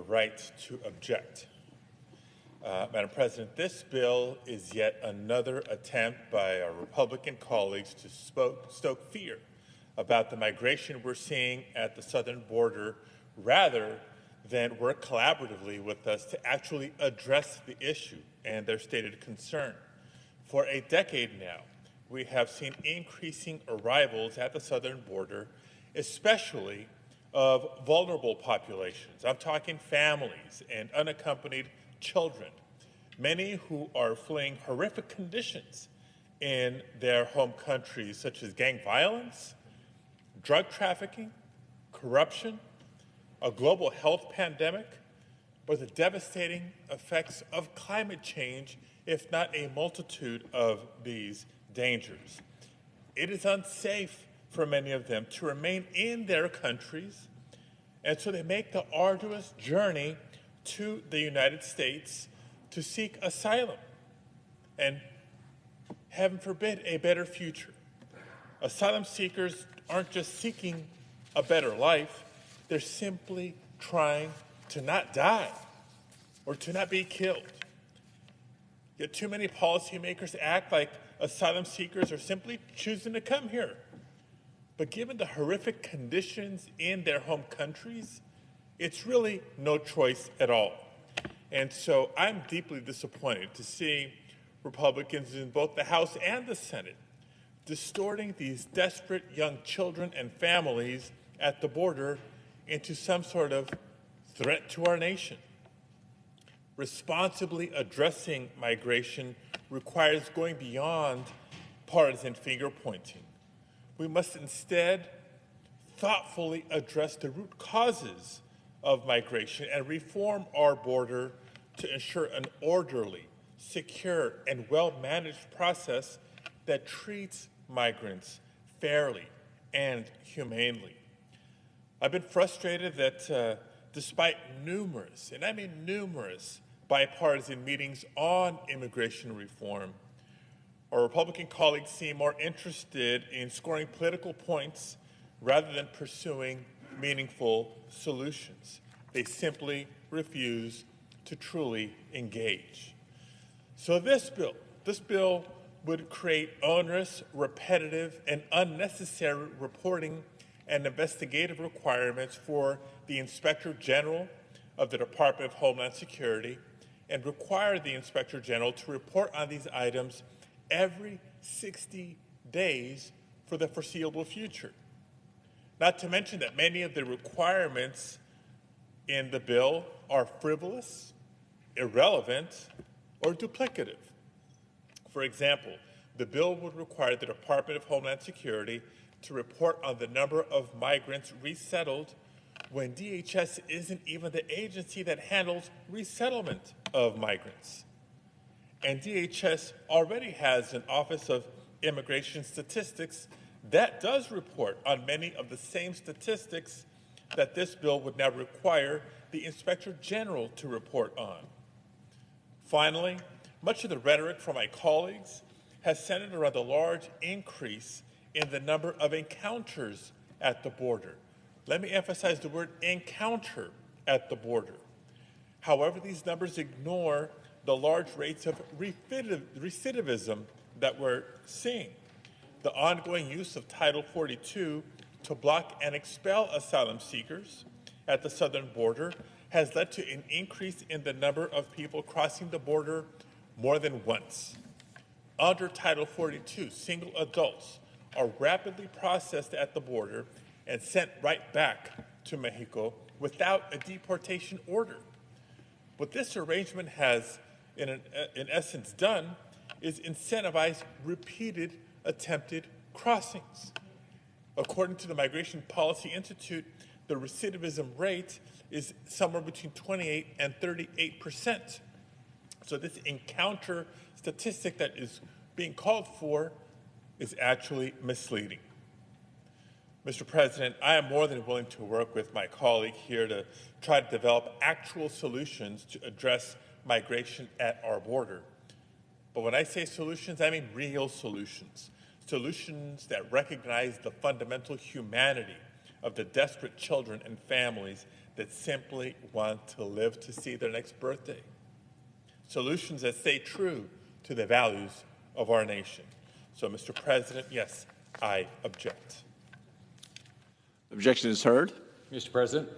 right to object. Madam President, this bill is yet another attempt by our Republican colleagues to stoke fear about the migration we're seeing at the southern border rather than work collaboratively with us to actually address the issue and their stated concern. For a decade now, we have seen increasing arrivals at the southern border, especially of vulnerable populations. I'm talking families and unaccompanied children, many who are fleeing horrific conditions in their home countries, such as gang violence, drug trafficking, corruption, a global health pandemic, or the devastating effects of climate change, if not a multitude of these dangers. It is unsafe for many of them to remain in their countries, and so they make the arduous journey to the United States to seek asylum and, heaven forbid, a better future. Asylum seekers aren't just seeking a better life, they're simply trying to not die or to not be killed. Yet too many policymakers act like asylum seekers are simply choosing to come here. But given the horrific conditions in their home countries, it's really no choice at all. And so I'm deeply disappointed to see Republicans in both the House and the Senate distorting these desperate young children and families at the border into some sort of threat to our nation. Responsibly addressing migration requires going beyond partisan finger-pointing. We must instead thoughtfully address the root causes of migration and reform our border to ensure an orderly, secure, and well-managed process that treats migrants fairly and humanely. I've been frustrated that despite numerous, and I mean numerous, bipartisan meetings on immigration reform, our Republican colleagues seem more interested in scoring political points rather than pursuing meaningful solutions. They simply refuse to truly engage. So this bill would create onerous, repetitive, and unnecessary reporting and investigative requirements for the Inspector General of the Department of Homeland Security and require the Inspector General to report on these items every 60 days for the foreseeable future. Not to mention that many of the requirements in the bill are frivolous, irrelevant, or duplicative. For example, the bill would require the Department of Homeland Security to report on the number of migrants resettled when DHS isn't even the agency that handles resettlement of migrants. And DHS already has an Office of Immigration Statistics that does report on many of the same statistics that this bill would now require the Inspector General to report on. Finally, much of the rhetoric from my colleagues has centered around the large increase in the number of encounters at the border. Let me emphasize the word encounter at the border. However, these numbers ignore the large rates of recidivism that we're seeing. The ongoing use of Title 42 to block and expel asylum seekers at the southern border has led to an increase in the number of people crossing the border more than once. Under Title 42, single adults are rapidly processed at the border and sent right back to Mexico without a deportation order. What this arrangement has, in essence, done is incentivize repeated attempted crossings. According to the Migration Policy Institute, the recidivism rate is somewhere between 28 and 38%. So this encounter statistic that is being called for is actually misleading. Mr. President, I am more than willing to work with my colleague here to try to develop actual solutions to address migration at our border. But when I say solutions, I mean real solutions. Solutions that recognize the fundamental humanity of the desperate children and families that simply want to live to see their next birthday. Solutions that stay true to the values of our nation. So, Mr. President, yes, I object. Objection is heard. Mr. President,